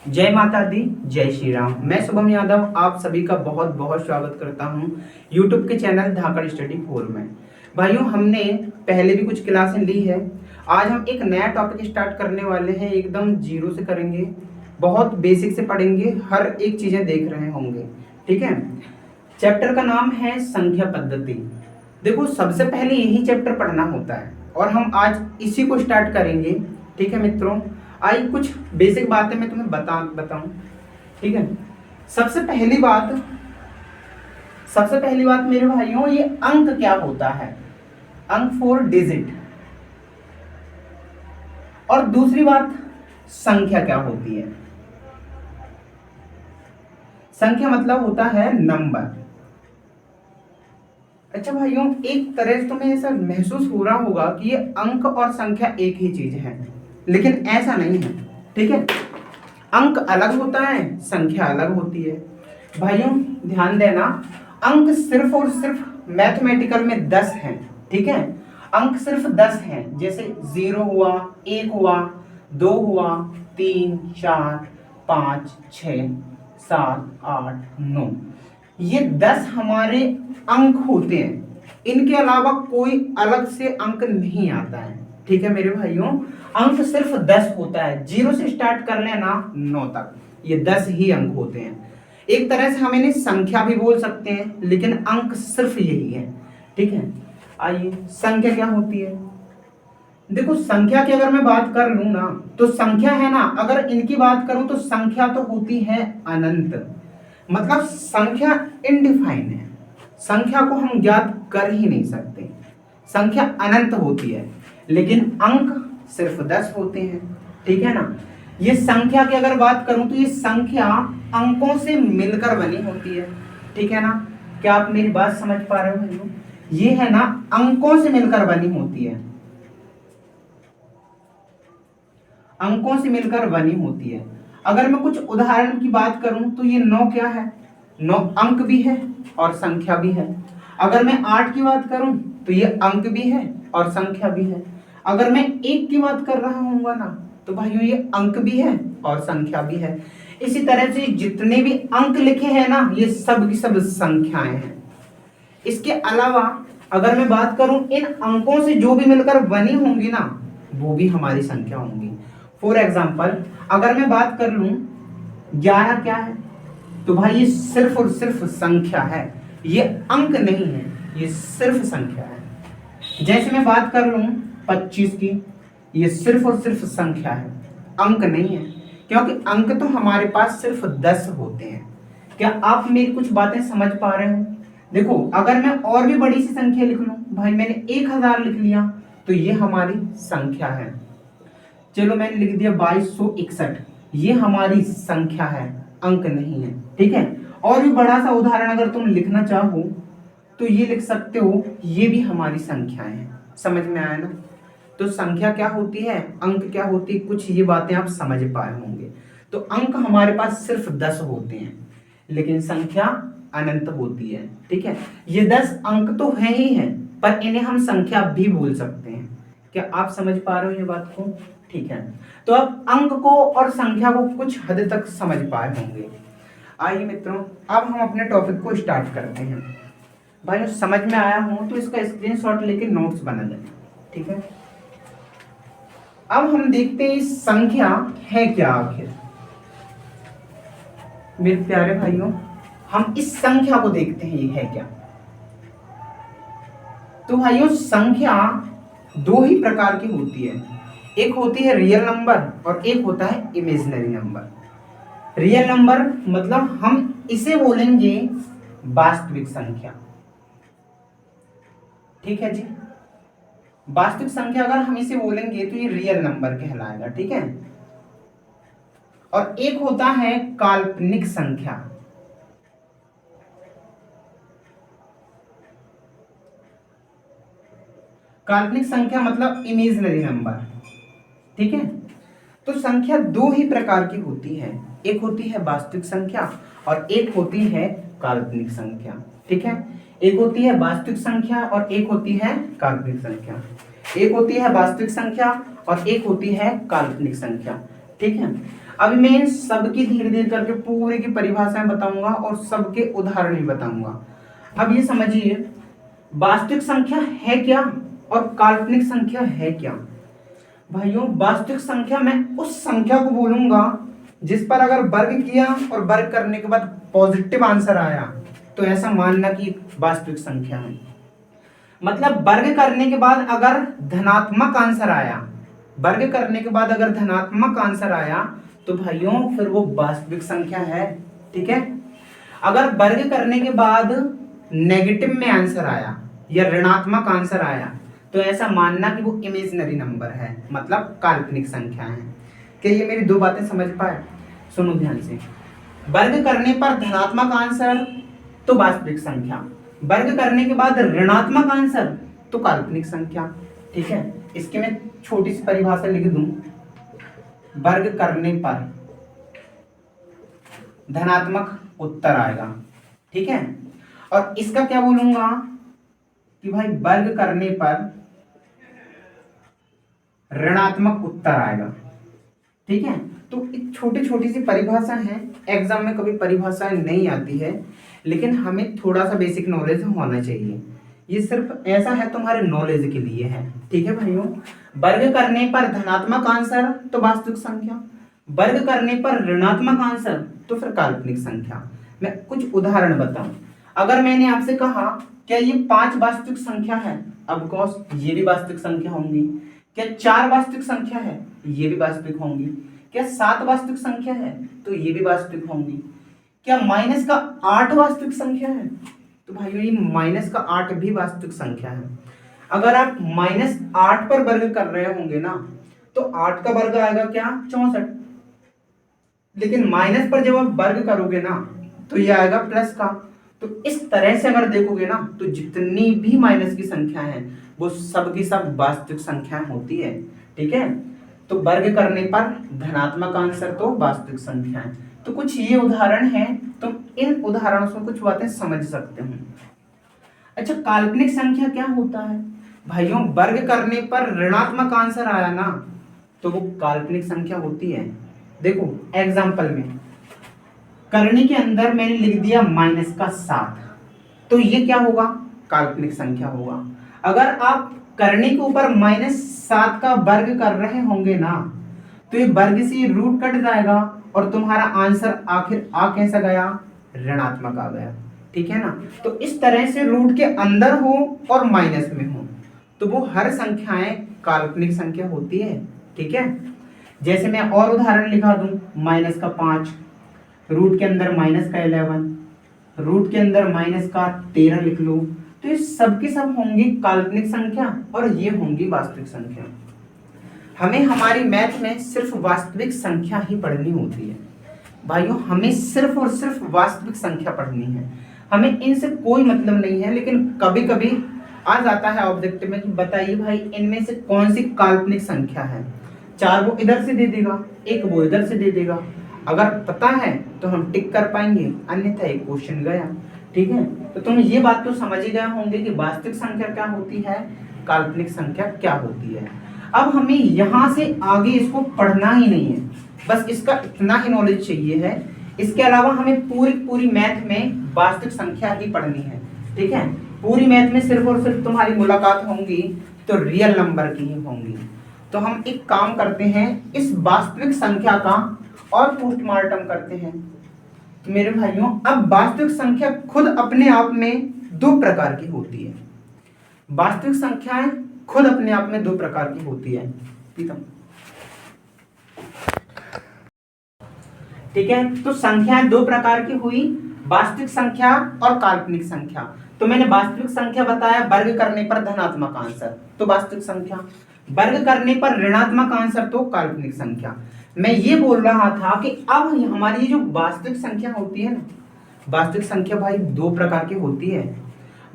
जय माता दी, जय श्री राम। मैं शुभम यादव आप सभी का बहुत बहुत स्वागत करता हूं यूट्यूब के चैनल धाकड़ स्टडी 4 में। भाइयों, हमने पहले भी कुछ क्लासें ली है। आज हम एक नया टॉपिक स्टार्ट करने वाले हैं, एकदम जीरो से करेंगे, बहुत बेसिक से पढ़ेंगे, हर एक चीज़ें देख रहे होंगे। ठीक है। चैप्टर का नाम है संख्या पद्धति। देखो, सबसे पहले यही चैप्टर पढ़ना होता है और हम आज इसी को स्टार्ट करेंगे। ठीक है मित्रों, आइए कुछ बेसिक बातें मैं तुम्हें बताऊं। ठीक है। सबसे पहली बात मेरे भाइयों, ये अंक क्या होता है, अंक 4 डिजिट। और दूसरी बात, संख्या क्या होती है। संख्या मतलब होता है नंबर। अच्छा भाइयों, एक तरह से तुम्हें ऐसा महसूस हो रहा होगा कि ये अंक और संख्या एक ही चीज है, लेकिन ऐसा नहीं है। ठीक है। अंक अलग होता है, संख्या अलग होती है। भाइयों ध्यान देना, अंक सिर्फ और सिर्फ मैथमेटिकल में 10 हैं। ठीक है। अंक सिर्फ 10 हैं, जैसे 0 हुआ, 1 हुआ, 2 हुआ, 3, 4, 5, 6, 7, 8, 9, ये 10 हमारे अंक होते हैं। इनके अलावा कोई अलग से अंक नहीं आता है। ठीक है मेरे भाइयों, अंक सिर्फ 10 होता है, 0 से स्टार्ट कर लेना 9 तक, ये 10 ही अंक होते हैं। एक तरह से हम इन्हें संख्या भी बोल सकते हैं, लेकिन अंक सिर्फ यही है। ठीक है। आइए, संख्या क्या होती है। देखो, संख्या की अगर मैं बात कर लूं ना, तो संख्या है ना, अगर इनकी बात करूं तो संख्या तो होती है अनंत। मतलब संख्या इनडिफाइन है, संख्या को हम ज्ञात कर ही नहीं सकते, संख्या अनंत होती है, लेकिन अंक सिर्फ 10 होते हैं। ठीक है ना। ये संख्या की अगर बात करूं तो ये संख्या अंकों से मिलकर बनी होती है। ठीक है ना। क्या आप मेरी बात समझ पा रहे हो भाइयों। ये है ना, अंकों से मिलकर बनी होती है, अंकों से मिलकर बनी होती है। अगर मैं कुछ उदाहरण की बात करूं तो ये 9 क्या है, 9 अंक भी है और संख्या भी है। अगर मैं 8 की बात करूं तो ये अंक भी है और संख्या भी है। अगर मैं 1 की बात कर रहा हूँ ना, तो भाइयों ये अंक भी है और संख्या भी है। इसी तरह से जितने भी अंक लिखे हैं ना, ये सब की सब संख्याएं हैं। इसके अलावा अगर मैं बात करूं, इन अंकों से जो भी मिलकर बनी होंगी ना, वो भी हमारी संख्या होंगी। फॉर एग्जाम्पल, अगर मैं बात कर लूं 11 क्या है, तो भाई ये सिर्फ और सिर्फ संख्या है, ये अंक नहीं है, ये सिर्फ संख्या है। जैसे मैं बात कर लूं 25 की, ये सिर्फ और सिर्फ संख्या है, अंक नहीं है, क्योंकि अंक तो हमारे पास सिर्फ 10 होते हैं। क्या आप मेरी कुछ बातें समझ पा रहे हो। देखो, अगर मैं और भी बड़ी सी संख्या लिख लूं, भाई मैंने 1000 लिख लिया, तो ये हमारी संख्या है। चलो मैंने लिख दिया 2261, ये हमारी संख्या है, अंक नहीं है। ठीक है। और भी बड़ा सा उदाहरण अगर तुम लिखना चाहो तो ये लिख सकते हो, ये भी हमारी संख्याएं हैं। समझ में आया ना। तो संख्या क्या होती है, अंक क्या होती है, कुछ ये बातें आप समझ पाए होंगे। तो अंक हमारे पास सिर्फ 10 होते हैं, लेकिन संख्या अनंत होती है। ठीक है। ये 10 अंक तो है ही है, पर इन्हें हम संख्या भी बोल सकते हैं। क्या आप समझ पा रहे हो ये बात को। ठीक है। तो अब अंक को और संख्या को कुछ हद तक समझ पाए होंगे। आइए मित्रों, अब हम अपने टॉपिक को स्टार्ट करते हैं। भाई समझ में आया हो तो इसका स्क्रीनशॉट लेके नोट्स बना लें। ठीक है। अब हम देखते हैं संख्या है क्या आखिर। मेरे प्यारे भाइयों, हम इस संख्या को देखते हैं, ये है क्या। तो भाइयों, संख्या दो ही प्रकार की होती है, एक होती है रियल नंबर और एक होता है इमेजिनरी नंबर। रियल नंबर मतलब हम इसे बोलेंगे वास्तविक संख्या। ठीक है जी। वास्तविक संख्या अगर हम इसे बोलेंगे तो ये रियल नंबर कहलाएगा। ठीक है। और एक होता है काल्पनिक संख्या। काल्पनिक संख्या मतलब इमेजिनरी नंबर। ठीक है। तो संख्या दो ही प्रकार की होती है, एक होती है वास्तविक संख्या और एक होती है काल्पनिक संख्या। ठीक है। एक होती है वास्तविक संख्या और एक होती है काल्पनिक संख्या। एक होती है वास्तविक संख्या और एक होती है काल्पनिक संख्या। ठीक है। अभी मैं इन सबकी धीरे धीरे करके पूरे की परिभाषाएं बताऊंगा और सबके उदाहरण भी बताऊंगा। अब ये समझिए वास्तविक संख्या है क्या और काल्पनिक संख्या है क्या। भाइयों वास्तविक संख्या मैं उस संख्या को बोलूंगा जिस पर अगर वर्ग किया और वर्ग करने के बाद पॉजिटिव आंसर आया तो ऐसा मानना कि वास्तविक संख्या है। मतलब वर्ग करने के बाद अगर धनात्मक आंसर आया, वर्ग करने के बाद अगर धनात्मक आंसर आया तो भाइयों फिर वो वास्तविक संख्या है। ठीक है। अगर वर्ग करने के बाद नेगेटिव में आंसर आया या ऋणात्मक आंसर आया तो ऐसा मानना कि वो इमेजिनरी नंबर है, मतलब काल्पनिक संख्या है। क्या ये मेरी दो बातें समझ पाए? सुनो ध्यान से। वर्ग करने पर धनात्मक आंसर तो वास्तविक संख्या, वर्ग करने के बाद ऋणात्मक आंसर तो काल्पनिक संख्या। ठीक है। इसकी मैं छोटी सी परिभाषा लिख दूं, वर्ग करने पर धनात्मक उत्तर आएगा। ठीक है। और इसका क्या बोलूंगा कि भाई वर्ग करने पर ऋणात्मक उत्तर आएगा। ठीक है। तो एक छोटी छोटी सी परिभाषा है, एग्जाम में कभी परिभाषाएं नहीं आती है, लेकिन हमें थोड़ा सा बेसिक नॉलेज होना चाहिए। ये सिर्फ ऐसा है तुम्हारे नॉलेज के लिए है। ठीक है भाइयों। वर्ग करने पर धनात्मक आंसर तो वास्तविक संख्या, वर्ग करने पर ऋणात्मक आंसर तो फिर काल्पनिक संख्या। मैं कुछ उदाहरण बताऊं। अगर मैंने आपसे कहा क्या ये 5 वास्तविक संख्या है, ऑफ कोर्स ये भी वास्तविक संख्या होंगी। क्या 4 वास्तविक संख्या है, ये भी वास्तविक होंगी। क्या 7 वास्तविक संख्या है तो ये भी वास्तविक होंगी। क्या माइनस का 8 वास्तविक संख्या है तो भाइयों ये माइनस का 8 भी वास्तविक संख्या है। अगर आप -8 पर वर्ग कर रहे होंगे ना तो 8 का वर्ग आएगा क्या 64, लेकिन माइनस पर जब आप वर्ग करोगे ना तो ये आएगा प्लस का। तो इस तरह से अगर देखोगे ना तो जितनी भी माइनस की संख्या है वो सब की सब वास्तविक संख्या होती है। ठीक है। तो वर्ग करने पर धनात्मक आंसर तो वास्तविक संख्या है। तो कुछ ये उदाहरण है, तुम इन उदाहरणों से कुछ बातें समझ सकते हो। अच्छा काल्पनिक संख्या क्या होता है? भाइयों वर्ग करने पर ऋणात्मक आंसर आया ना तो वो काल्पनिक संख्या होती है। देखो एग्जाम्पल में करनी के अंदर मैंने लिख दिया -7, तो ये क्या होगा? काल्पनिक संख्या होगा। अगर आप करने के ऊपर -7 का वर्ग कर रहे होंगे ना तो ये वर्ग से रूट कट जाएगा और तुम्हारा आंसर आखिर आ कैसा गया? ऋणात्मक आ गया। ठीक है ना। तो इस तरह से रूट के अंदर हो और माइनस में हो तो वो हर संख्याएं काल्पनिक संख्या होती है। ठीक है। जैसे मैं और उदाहरण लिखा दूं, -5, रूट के अंदर -11, रूट के अंदर -13 लिख लो, तो ये सब की सब होंगी काल्पनिक संख्या और ये होंगी वास्तविक संख्या। हमें हमारी मैथ में सिर्फ वास्तविक संख्या ही पढ़नी होती है भाइयों, हमें सिर्फ और सिर्फ वास्तविक संख्या पढ़नी है, हमें इनसे कोई मतलब नहीं है। लेकिन कभी कभी आ जाता है ऑब्जेक्टिव में कि बताइए भाई इनमें से कौन सी काल्पनिक संख्या है। 4 वो इधर से दे देगा, 1 वो इधर से दे देगा। अगर पता है तो हम टिक कर पाएंगे, अन्यथा एक क्वेश्चन गया। ठीक है। तो तुम ये बात तो समझ ही गए होंगे कि वास्तविक संख्या क्या होती है, काल्पनिक संख्या क्या होती है। अब हमें यहां से आगे इसको पढ़ना ही नहीं है, बस इसका इतना ही नॉलेज चाहिए है। इसके अलावा हमें पूरी पूरी मैथ में वास्तविक संख्या ही पढ़नी है। ठीक है। पूरी मैथ में सिर्फ और सिर्फ तुम्हारी मुलाकात होंगी तो रियल नंबर की ही होंगी। तो हम एक काम करते हैं, इस वास्तविक संख्या का और पोस्टमार्टम करते हैं। तो मेरे भाइयों अब वास्तविक संख्या खुद अपने आप में 2 प्रकार की होती है। वास्तविक संख्याएं खुद अपने आप में 2 प्रकार की होती है। ठीक है। तो संख्याएं 2 प्रकार की हुई, वास्तविक संख्या और काल्पनिक संख्या। तो मैंने वास्तविक संख्या बताया वर्ग करने पर धनात्मक आंसर तो वास्तविक संख्या, वर्ग करने पर ऋणात्मक आंसर तो काल्पनिक संख्या। मैं ये बोल रहा था कि अब हमारी जो वास्तविक संख्या होती है ना, वास्तविक संख्या भाई 2 प्रकार की होती है।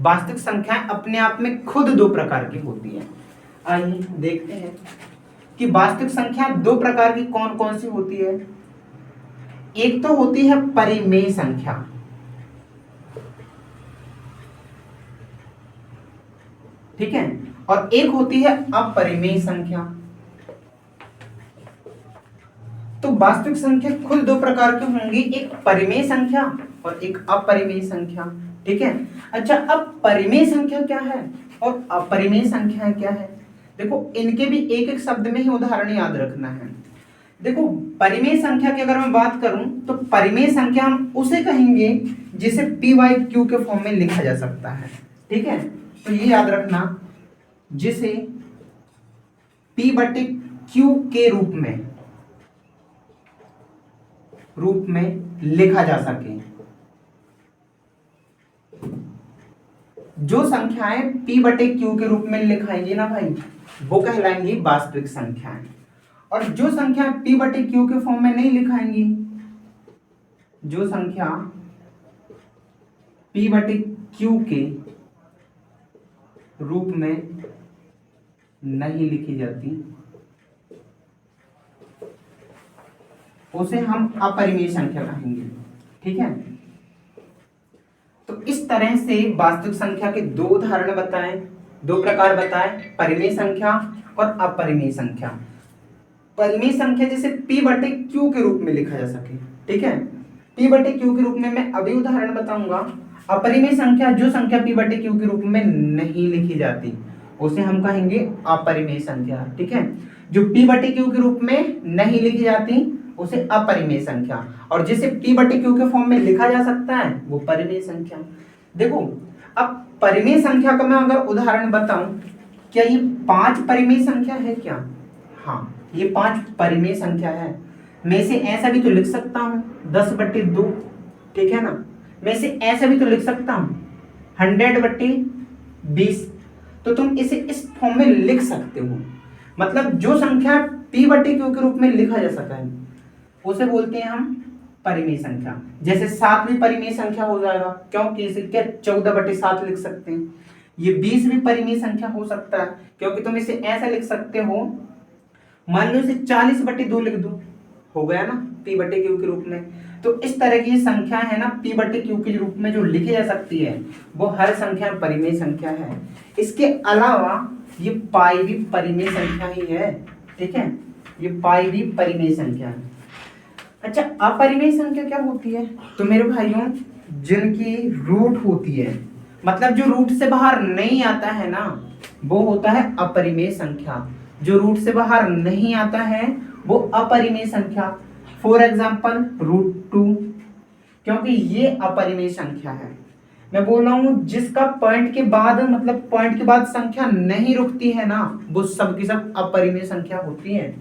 वास्तविक संख्याएं अपने आप में खुद 2 प्रकार की होती है। आइए देखते हैं कि वास्तविक संख्या 2 प्रकार की कौन कौन सी होती है। एक तो होती है परिमेय संख्या, ठीक है, और एक होती है अपरिमेय संख्या। तो वास्तविक संख्या खुद दो प्रकार की होंगी, एक परिमेय संख्या और एक अपरिमेय संख्या। ठीक है। अच्छा, अब परिमेय संख्या क्या है और अपरिमेय संख्या क्या है? देखो इनके भी एक एक शब्द में ही उदाहरण याद रखना है। देखो परिमेय संख्या की अगर मैं बात करूं तो परिमेय संख्या हम उसे कहेंगे जिसे p बाई क्यू के फॉर्म में लिखा जा सकता है। ठीक है, तो ये याद रखना, जिसे p बटे क्यू के रूप में लिखा जा सके। जो संख्याएं p बटे क्यू के रूप में लिखाएंगे ना भाई, वो कहलाएंगी वास्तविक संख्याएं। और जो संख्या p बटे क्यू के फॉर्म में नहीं लिखाएंगी, जो संख्या p बटे क्यू के रूप में नहीं लिखी जाती, उसे हम अपरिमेय संख्या कहेंगे। ठीक है, तो इस तरह से वास्तविक संख्या के दो उदाहरण बताएं, दो प्रकार बताएं, परिमेय संख्या और अपरिमेय संख्या। परिमेय संख्या जिसे p बटे क्यू के रूप में लिखा जा सके। ठीक है, p बटे क्यू के रूप में मैं अभी उदाहरण बताऊंगा। अपरिमेय संख्या जो संख्या p बटे क्यू के रूप में नहीं लिखी जाती, उसे हम कहेंगे अपरिमेय संख्या। ठीक है, जो p बटे क्यू के रूप में नहीं लिखी जाती उसे अपरिमेय संख्या, और जिसे p बटे क्यू के फॉर्म में लिखा जा सकता है वो परिमेय संख्या। देखो अब परिमेय संख्या का मैं अगर उदाहरण बताऊं, क्या ये 5 परिमेय संख्या है क्या? हाँ, ये 5 परिमेय संख्या है। मैं इसे ऐसा भी तो लिख सकता हूँ 10 बटे 2। ठीक है ना, मैं इसे ऐसा भी तो लिख सकता हूँ 100 बटे 20। तो तुम इसे इस फॉर्म में लिख सकते हो। मतलब जो संख्या p बटे क्यू के रूप में लिखा जा सका है उसे बोलते हैं हम परिमेय संख्या। जैसे 7 भी परिमेय संख्या हो जाएगा, क्योंकि इसे क्या 14 बटे 7 लिख सकते हैं। ये 20 भी परिमेय संख्या हो सकता है, क्योंकि तुम इसे ऐसा लिख सकते हो, मान लो इसे 40 बटे 2 लिख दो, हो गया ना p बटे क्यू के रूप में। तो इस तरह की संख्या है ना p बटे क्यू के रूप में जो लिखी जा सकती है, वो हर संख्या परिमेय संख्या है। इसके अलावा ये पाई भी परिमेय संख्या ही है। ठीक है, ये पाई भी परिमेय संख्या है। अच्छा, अपरिमेय संख्या क्या होती है? तो मेरे भाइयों, जिनकी रूट होती है, मतलब जो रूट से बाहर नहीं आता है ना, वो होता है अपरिमेय संख्या। जो रूट से बाहर नहीं आता है वो अपरिमेय संख्या। फॉर एग्जाम्पल √2, क्योंकि ये अपरिमेय संख्या है। मैं बोल रहा हूं जिसका पॉइंट के बाद, मतलब पॉइंट के बाद संख्या नहीं रुकती है ना, वो सब की सब अपरिमेय संख्या होती है।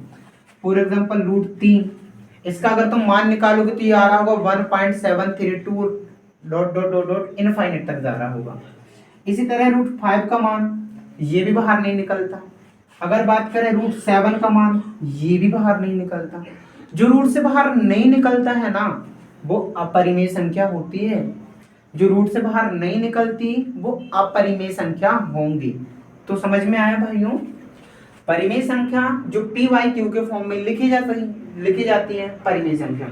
फॉर एग्जाम्पल √3, इसका अगर तुम मान निकालोगे तो ये आ रहा होगा 1.732 ... इनफाइनाइट तक जा रहा होगा। इसी तरह √5 का मान ये भी बाहर नहीं निकलता। अगर बात करें √7 का मान, ये भी बाहर नहीं निकलता। जो रूट से बाहर नहीं निकलता है ना, वो अपरिमेय संख्या होती है। जो रूट से बाहर नहीं निकलती वो अपरिमेय संख्या होंगी। तो समझ में आया भाइयों? परिमेय संख्या जो p बाई क्यू के फॉर्म में लिखी जाती है परिमेय संख्या।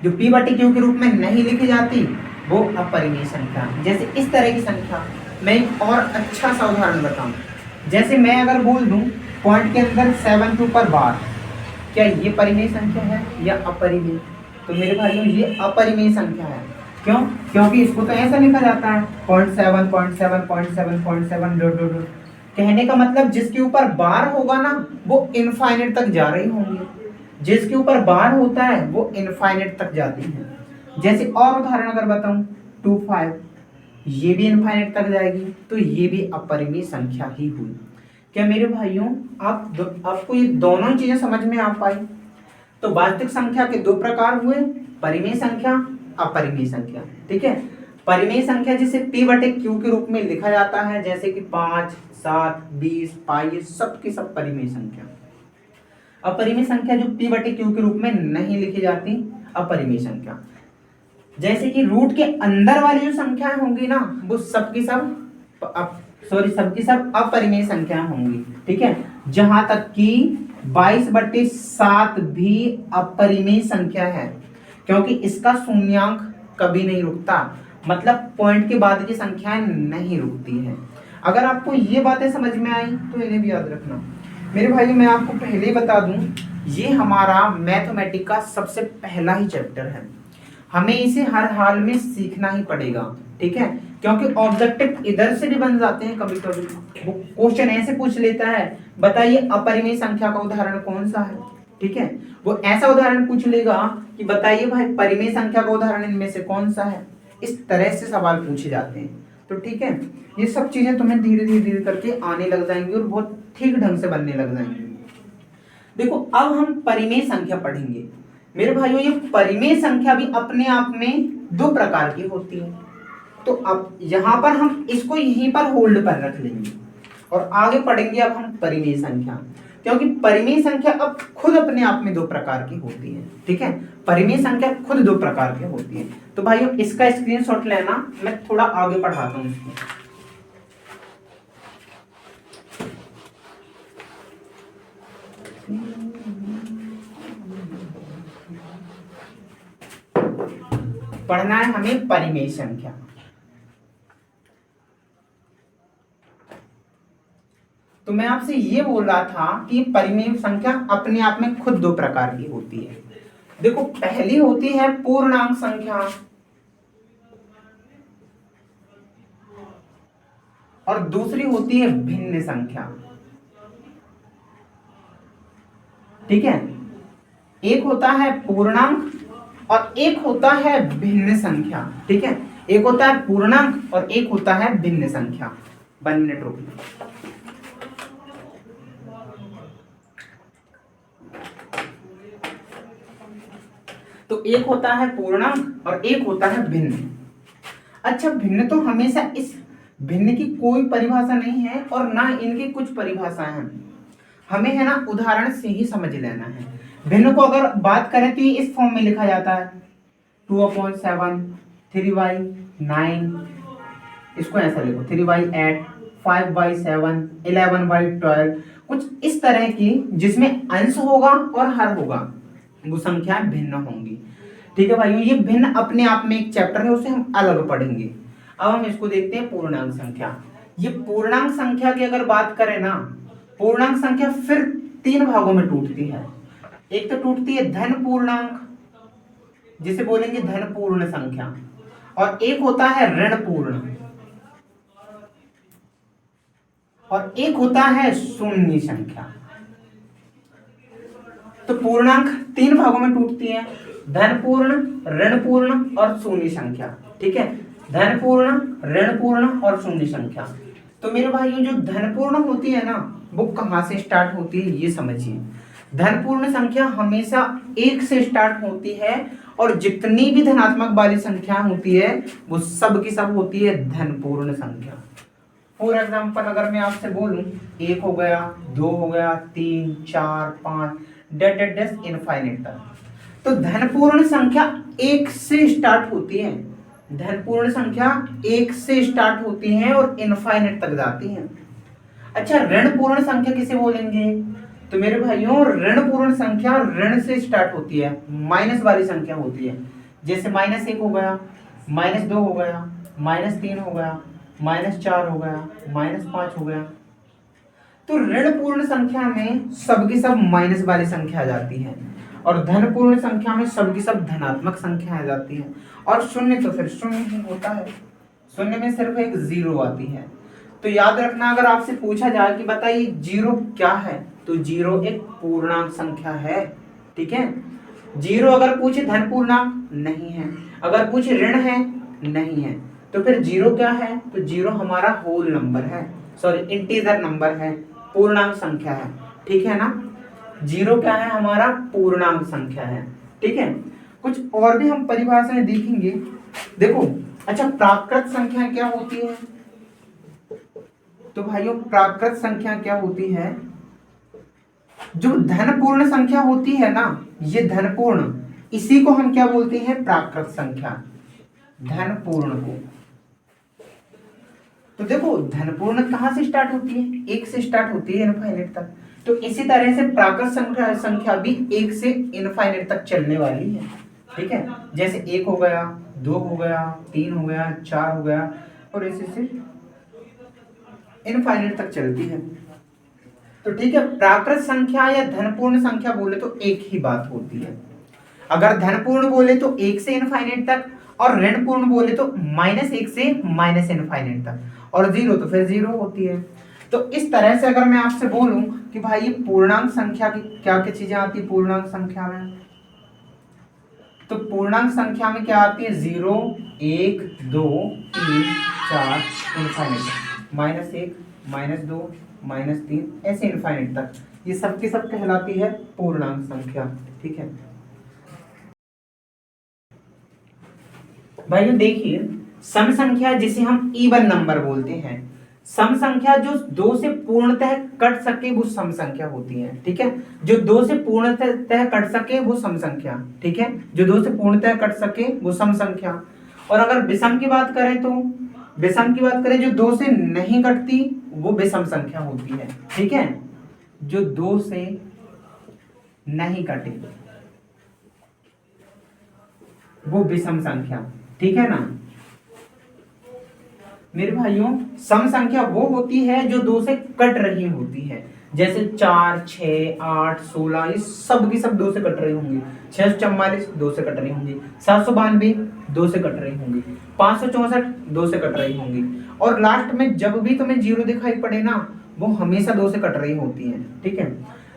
जो p बटे क्यू के रूप में नहीं लिखी जाती वो अपरिमेय संख्या। जैसे इस तरह की संख्या, मैं एक और अच्छा सा उदाहरण बताऊं। जैसे मैं अगर बोल दूं पॉइंट के अंदर 7 के ऊपर बार, क्या ये परिमेय संख्या है या अपरिमेय? तो मेरे भाइयों ये अपरिमेय संख्या है। क्यों? क्योंकि इसको तो ऐसा लिखा जाता है 0.7, 0.7, 0.7, 0.7 ... कहने का मतलब जिसके ऊपर बार होगा ना वो इनफाइनाइट तक जा रही होंगी। जिसके ऊपर बार होता है वो इनफाइनाइट तक जाती है। जैसे और उदाहरण अगर बताऊं 25, ये भी इनफाइनाइट तक जाएगी, तो ये भी अपरिमेय संख्या ही हुई। क्या मेरे भाइयों आपको ये दोनों चीजें समझ में आ पाई? तो वास्तविक संख्या के दो प्रकार हुए, परिमेय संख्या, अपरिमेय संख्या। ठीक है, परिमेय संख्या जिसे p बटे क्यू के रूप में लिखा जाता है, जैसे कि 5, 7, 20, पाई, ये सब की सब परिमेय संख्या। अपरिमेय संख्या जो p बटे क्यू के रूप में नहीं लिखी जाती, अपरिमेय संख्या। जैसे कि रूट के अंदर वाली जो संख्याएं होंगी ना, वो सबकी सब अपरिमेय संख्या होंगी। ठीक है, जहां तक कि 22/7 भी अपरिमेय संख्या है, क्योंकि इसका शून्यांक कभी नहीं रुकता। मतलब पॉइंट के बाद की संख्याएं नहीं रुकती है। अगर आपको ये बातें समझ में आई तो इन्हें भी याद रखना। मेरे भाई मैं आपको पहले ही बता दूं ये हमारा मैथमेटिक का सबसे पहला ही चैप्टर है, हमें इसे हर हाल में सीखना ही पड़ेगा, ठीक है। क्योंकि ऑब्जेक्टिव इधर से भी बन जाते हैं कभी कभी, वो क्वेश्चन ऐसे पूछ लेता है, बताइए अपरिमेय संख्या का उदाहरण कौन सा है, ठीक है। वो ऐसा उदाहरण पूछ लेगा कि बताइए भाई परिमेय संख्या का उदाहरण इनमें से कौन सा है। इस तरह से सवाल पूछे जाते हैं। तो ठीक है, ये सब चीजें तुम्हें धीरे धीरे धीरे करके आने लग जाएंगी और बहुत ठीक ढंग से बनने लग जाएंगी। देखो अब हम परिमेय संख्या पढ़ेंगे मेरे भाइयों। ये परिमेय संख्या भी अपने आप में दो प्रकार की होती है। तो अब यहां पर हम इसको यहीं पर होल्ड पर रख लेंगे और आगे पढ़ेंगे अब हम परिमेय संख्या, क्योंकि परिमेय संख्या अब खुद अपने आप में दो प्रकार की होती है, ठीक है। परिमेय संख्या खुद दो प्रकार की होती है। तो भाइयों इसका स्क्रीनशॉट लेना, मैं थोड़ा आगे पढ़ाता हूं इसको। पढ़ना है हमें परिमेय संख्या। तो मैं आपसे ये बोल रहा था कि परिमेय संख्या अपने आप में खुद दो प्रकार की होती है। देखो पहली होती है पूर्णांक संख्या और दूसरी होती है भिन्न संख्या, ठीक है। एक होता है पूर्णांक और एक होता है भिन्न संख्या, ठीक है। एक होता है पूर्णांक और एक होता है भिन्न संख्या। 1 मिनट रुकिए। तो एक होता है पूर्णांक और एक होता है भिन्न। अच्छा भिन्न तो हमेशा, इस भिन्न की कोई परिभाषा नहीं है और ना इनकी कुछ परिभाषाएं हैं, हमें है ना उदाहरण से ही समझ लेना है। भिन्न को अगर बात करें तो ये इस फॉर्म में लिखा जाता है 2/7, 3/9, इसको ऐसा लिखो 3/8, 5/7, 11/12, कुछ इस तरह की जिसमें अंश होगा और हर होगा, वो संख्याएं भिन्न होंगी, ठीक है भाइयों। ये भिन्न अपने आप में एक चैप्टर है, उसे हम अलग पढ़ेंगे। अब हम इसको देखते हैं पूर्णांक संख्या। ये पूर्णांक संख्या की अगर बात करें ना, पूर्णांक संख्या फिर 3 भागों में टूटती है। एक तो टूटती है धन पूर्णांक, जिसे बोलेंगे धन पूर्ण संख्या, और एक होता है ऋण पूर्ण, और एक होता है शून्य संख्या। तो पूर्णांक 3 भागों में टूटती है, धन पूर्ण, ऋण पूर्ण और शून्य संख्या, ठीक है। धन पूर्ण, ऋण पूर्ण और शून्य संख्या। तो मेरे भाइयों जो धन पूर्ण होती है ना, वो कहां से स्टार्ट होती है ये समझिए। धन पूर्ण संख्या हमेशा 1 से स्टार्ट होती है और जितनी भी धनात्मक वाली संख्या होती है वो सब की सब होती है धन पूर्ण संख्या। फॉर एग्जाम्पल अगर मैं आपसे बोलूं 1 हो गया, 2 हो गया, 3, 4, 5 डेट डेट डेट इनफाइनाइट तक। तो धनपूर्ण संख्या 1 से स्टार्ट होती है, धनपूर्ण संख्या 1 से स्टार्ट होती है और इनफाइनाइट तक जाती है। अच्छा ऋण पूर्ण संख्या किसे बोलेंगे? तो मेरे भाइयों ऋण पूर्ण संख्या ऋण से स्टार्ट होती है, माइनस वाली संख्या होती है। जैसे -1 हो गया, -2 हो गया, -3 हो गया, -4 हो गया, -5 हो गया। तो ऋण पूर्ण संख्या में सबकी सब माइनस वाली संख्या आ जाती है और धन पूर्ण संख्या में सबकी सब धनात्मक संख्या आ जाती है। और शून्य तो फिर शून्य ही होता है, शून्य में सिर्फ एक 0 आती है। तो याद रखना अगर आपसे पूछा जाए कि बताइए 0 क्या है, तो 0 एक पूर्णांक संख्या है, ठीक है। 0 अगर पूछे धन पूर्णांक नहीं है, अगर पूछे ऋण है नहीं है, तो फिर 0 क्या है? तो 0 हमारा होल नंबर है, सॉरी इंटीजर नंबर है, पूर्णांक संख्या है, ठीक है ना। 0 क्या है? हमारा पूर्णांक संख्या है, ठीक है। कुछ और भी हम परिभाषाएं देखेंगे। देखो अच्छा प्राकृत संख्या क्या होती है? तो भाइयों प्राकृत संख्या क्या होती है? जो धन पूर्ण संख्या होती है ना, ये धन पूर्ण, इसी को हम क्या बोलते हैं? प्राकृत संख्या, धन पूर्ण को। तो देखो धन पूर्ण कहां से स्टार्ट होती है? 1 से स्टार्ट होती है इनफाइनाइट तक। तो इसी तरह से प्राकृत संख्या भी 1 से इनफाइनाइट तक चलने वाली है, ठीक है। जैसे 1 हो गया, 2 हो गया, 3 हो गया, 4 हो गया और ऐसे से इनफाइनाइट तक चलती है। तो ठीक है, प्राकृत संख्या या धनपूर्ण संख्या बोले तो एक ही बात होती है। अगर धनपूर्ण बोले तो 1 से इनफाइनाइट तक, और ऋणपूर्ण बोले तो -1 से माइनस इनफाइनाइट तक, और जीरो तो फिर जीरो होती है। तो इस तरह से अगर मैं आपसे बोलूं कि भाई ये पूर्णांक संख्या की क्या क्या चीजें आती है पूर्णांक संख्या में, तो पूर्णांक संख्या में क्या आती है, 0, 1, 2, 3, 4 इनफाइनाइट, -1, -2, -3 ऐसे इनफाइनाइट तक, ये सब की सब कहलाती है पूर्णांक संख्या। ठीक है भाइयों, देखिए सम संख्या जिसे हम इवन नंबर बोलते हैं, सम संख्या जो 2 से पूर्णतः कट सके वो सम संख्या होती है। ठीक है, जो 2 से पूर्णतः कट सके वो सम संख्या। ठीक है, जो 2 से पूर्णतः कट सके वो सम संख्या। और अगर विषम की बात करें तो विषम की बात करें, जो 2 से नहीं कटती वो विषम संख्या होती है। ठीक है, जो 2 से नहीं कटे वो विषम संख्या। ठीक है ना मेरे भाइयों, सम संख्या वो होती है जो 2 से कट रही होती है, जैसे 4, 6, 8, 16 ये सब की सब 2 से कट रही होंगी, 644 2 से कट रही होंगी, 792 2 से कट रही होंगी, 564 2 से कट रही होंगी, और लास्ट में जब भी तुम्हें जीरो दिखाई पड़े ना वो हमेशा 2 से कट रही होती है। ठीक है,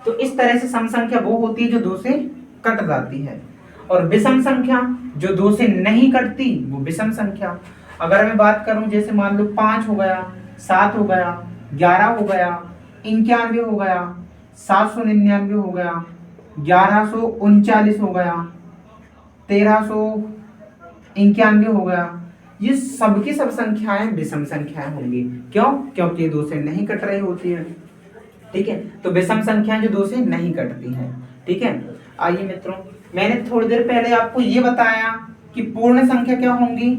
तो इस तरह से सम संख्या वो होती है जो 2 से कट जाती है, और विषम संख्या जो 2 से नहीं कटती वो विषम संख्या। अगर मैं बात करूं जैसे मान लो 5 हो गया, 7 हो गया, 11 हो गया, 91 हो गया, 799 हो गया, 1139 हो गया, 1391 हो गया, ये सबकी सब संख्याएं विषम संख्याएं होंगी। क्यों? क्योंकि 2 से नहीं कट रही होती है। ठीक है, तो विषम संख्याएं जो 2 से नहीं कटती हैं। ठीक है, आइए मित्रों, मैंने थोड़ी देर पहले आपको ये बताया कि पूर्ण संख्या क्या होंगी।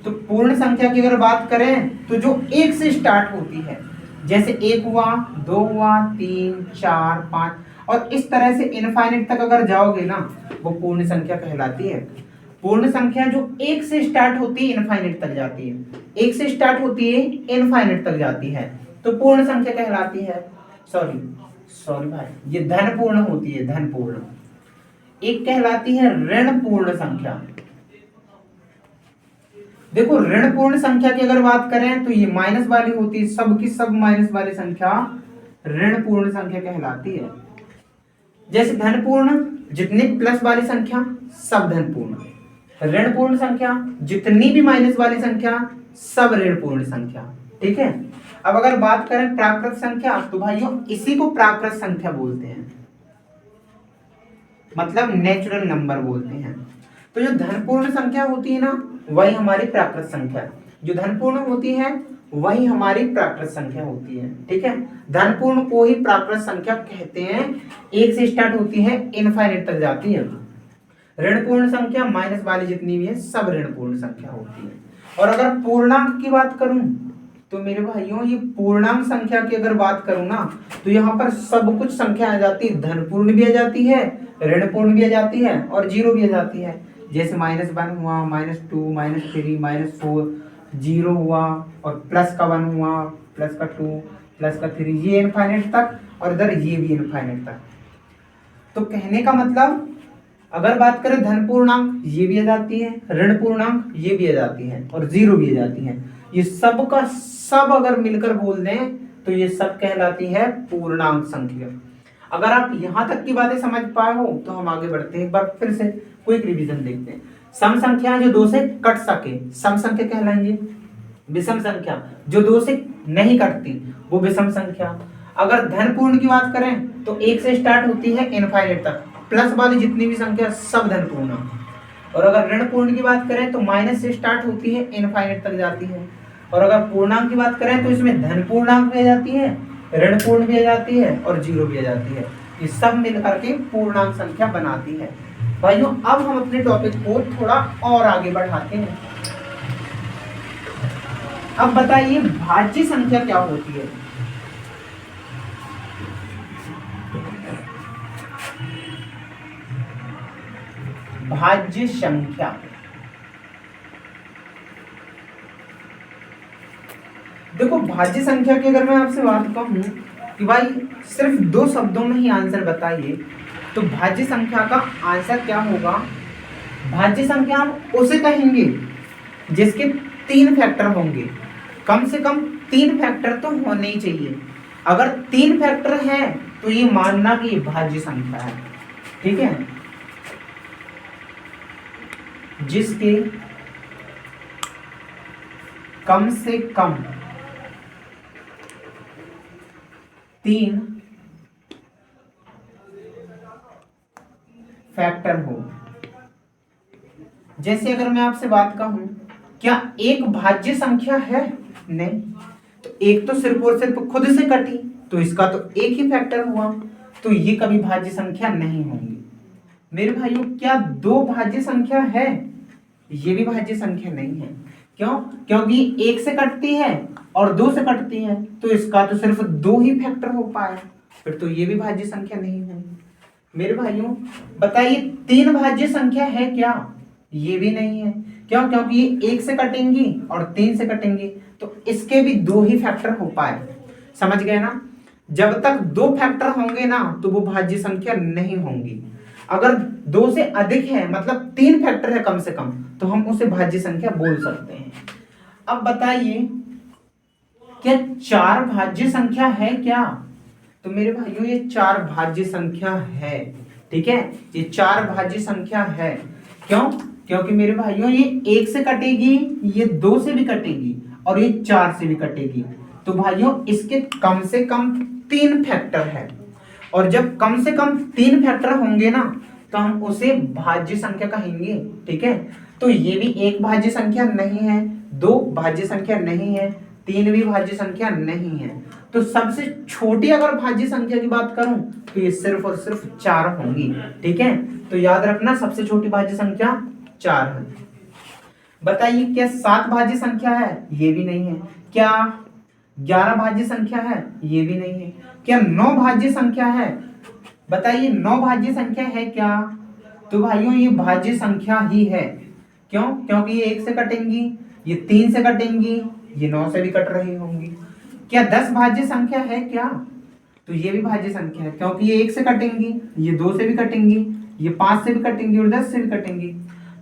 तो पूर्ण संख्या की अगर बात करें तो जो 1 से स्टार्ट होती है, जैसे 1 हुआ, 2 हुआ, 3, 4, 5 और इस तरह से इनफाइनाइट तक अगर जाओगे ना वो पूर्ण संख्या कहलाती है। पूर्ण संख्या जो 1 से स्टार्ट होती है इनफाइनाइट तक जाती है, 1 से स्टार्ट होती है इनफाइनाइट तक जाती है, तो पूर्ण संख्या कहलाती है। सॉरी भाई, ये धन पूर्ण होती है, धन पूर्ण। एक कहलाती है ऋण पूर्ण संख्या। देखो ऋण पूर्ण संख्या की अगर बात करें तो ये माइनस वाली होती है, सब की सब माइनस वाली संख्या ऋण पूर्ण संख्या कहलाती है। जैसे धन पूर्ण जितनी प्लस वाली संख्या सब धन पूर्ण, ऋण पूर्ण संख्या जितनी भी माइनस वाली संख्या सब ऋण पूर्ण संख्या। ठीक है, अब अगर बात करें प्राकृत संख्या तो भाइयों इसी को प्राकृत संख्या बोलते हैं, मतलब नेचुरल नंबर बोलते हैं। तो जो धनपूर्ण संख्या होती है ना वही हमारी प्राकृत संख्या, जो धनपूर्ण होती है वही हमारी प्राकृत संख्या होती है। ठीक है, धनपूर्ण को ही प्राकृत संख्या कहते हैं, 1 से स्टार्ट होती है इनफाइनाइट तक जाती है। ऋणपूर्ण संख्या माइनस वाली जितनी भी है सब ऋणपूर्ण संख्या होती है। और अगर पूर्णांक की बात करूं तो मेरे भाइयों ये पूर्णांक संख्या की अगर बात करूं ना तो यहाँ पर सब कुछ संख्या आ जाती है, धनपूर्ण भी आ जाती है, ऋणपूर्ण भी आ जाती है और जीरो भी आ जाती है। जैसे -1 हुआ, -2, -3, -4, जीरो हुआ और प्लस का 1 हुआ, प्लस का 2, प्लस का 3, ये इनफाइनाइट तक और इधर ये भी इनफाइनाइट तक। तो कहने का मतलब अगर बात करें धन पूर्णांक ये भी आ जाती है, ऋण पूर्णांक ये भी आ जाती है और जीरो भी आ जाती है। ये सब का सब अगर मिलकर बोल दें तो ये सब कहलाती है पूर्णांक संख्या। अगर आप यहां तक की बातें समझ पाए हो तो हम आगे बढ़ते हैं, एक बार फिर से क्विक रिवीजन देखते हैं। सम संख्या जो 2 से कट सके सम संख्या कहलाएंगे। विषम संख्या जो 2 से नहीं कटती वो विषम संख्या। अगर धन पूर्ण की बात करें तो 1 से स्टार्ट होती है इनफाइनाइट तक, प्लस वाली जितनी भी संख्या सब धन पूर्ण। और अगर ऋण पूर्ण की बात करें तो माइनस से स्टार्ट होती है इनफाइनाइट तक जाती है। और अगर पूर्णांक की बात करें तो इसमें धन पूर्णांक भी आ जाती है, ऋण पूर्ण भी आ जाती है और जीरो भी आ जाती है। ये सब मिलकर के पूर्णांक संख्या बनाती है। भाइयों अब हम अपने टॉपिक को थोड़ा और आगे बढ़ाते हैं। अब बताइए भाज्य संख्या क्या होती है। भाज्य संख्या देखो भाज्य संख्या की अगर मैं आपसे बात कहूं कि भाई सिर्फ 2 शब्दों में ही आंसर बताइए, तो भाज्य संख्या का आंसर क्या होगा? भाज्य संख्या हम उसे कहेंगे जिसके 3 फैक्टर होंगे। कम से कम 3 फैक्टर तो होने ही चाहिए। अगर 3 फैक्टर है तो ये मानना कि ये भाज्य संख्या है। ठीक है, जिसके कम से कम 3 फैक्टर हो। जैसे अगर मैं आपसे बात कहूं, क्या एक भाज्य संख्या है? नहीं, तो एक तो सिर्फ और सिर्फ खुद से कटी, तो इसका तो एक ही फैक्टर हुआ, तो ये कभी भाज्य संख्या नहीं होंगी। मेरे भाइयों, क्या 2 भाज्य संख्या है? ये भी भाज्य संख्या नहीं है। क्यों? क्योंकि 1 से कटती है और 2 से कटती है, तो इसका तो सिर्फ 2 ही फैक्टर हो पाया, फिर तो ये भी भाज्य संख्या नहीं है। मेरे भाइयों बताइए, 3 भाज्य संख्या है क्या? ये भी नहीं है। क्यों? क्योंकि ये 1 से कटेंगी और 3 से कटेंगी, तो इसके भी 2 ही फैक्टर हो पाए। समझ गए ना? जब तक 2 फैक्टर होंगे ना, तो वो भाज्य संख्या नहीं होंगी। अगर 2 से अधिक है, मतलब 3 फैक्टर है कम से कम, तो हम उसे भाज्य संख्या बोल सकते हैं। अब बताइए, क्या 4 भाज्य संख्या है क्या? तो मेरे भाइयों ये 4 भाज्य संख्या है। ठीक है, ये 4 भाज्य संख्या है। क्यों? क्योंकि मेरे भाइयों ये 1 से कटेगी, ये 2 से भी कटेगी और ये 4 से भी कटेगी, तो भाइयों इसके कम से कम 3 फैक्टर है। और जब कम से कम 3 फैक्टर होंगे ना, तो हम उसे भाज्य संख्या कहेंगे। ठीक है, तो ये भी एक भाज्य संख्या नहीं है, 2 भाज्य संख्या नहीं है, 3 भी भाज्य संख्या नहीं है। तो सबसे छोटी अगर भाज्य संख्या की बात करूं, तो ये सिर्फ और सिर्फ 4 होंगी। ठीक है, तो याद रखना, सबसे छोटी भाज्य संख्या 4 है। बताइए, क्या 7 भाज्य संख्या है? ये भी नहीं है। क्या 11 भाज्य संख्या है? ये भी नहीं है। क्या 9 भाज्य संख्या है? बताइए, 9 भाज्य संख्या है क्या? तो भाइयों ये भाज्य संख्या ही है। क्यों? क्योंकि ये 1 से कटेंगी, ये 3 से कटेंगी, ये 9 से भी कट रही होंगी। क्या 10 भाज्य संख्या है क्या? तो ये भी भाज्य संख्या है, क्योंकि ये 1 से कटेंगी, ये 2 से भी कटेंगी, ये 5 से भी कटेंगी और 10 से भी कटेंगी,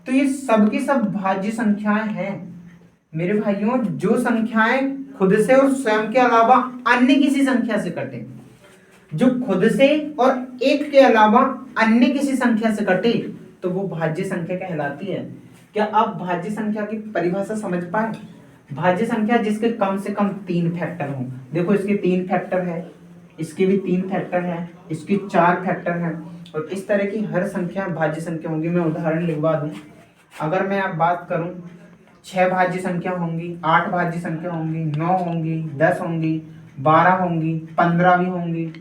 तो ये सब की सब भाज्य संख्याएं हैं। मेरे भाइयों, जो संख्याएं खुद से और स्वयं के अलावा अन्य किसी संख्या से कटे, जो खुद से और 1 के अलावा अन्य किसी संख्या से कटे, तो वो भाज्य संख्या कहलाती है। क्या आप भाज्य संख्या की परिभाषा समझ पाए? भाज्य संख्या जिसके कम से कम 3 फैक्टर हों। देखो, इसके 3 फैक्टर है, इसके भी 3 फैक्टर है, इसके 4 फैक्टर है, और इस तरह की हर संख्या भाज्य संख्या होंगी। मैं उदाहरण लिखवा दूं, अगर मैं अब बात करूं, 6 भाज्य संख्या होंगी, 8 भाज्य संख्या होंगी, 9 होंगी, 10 होंगी, 12 होंगी, 15 भी होंगी,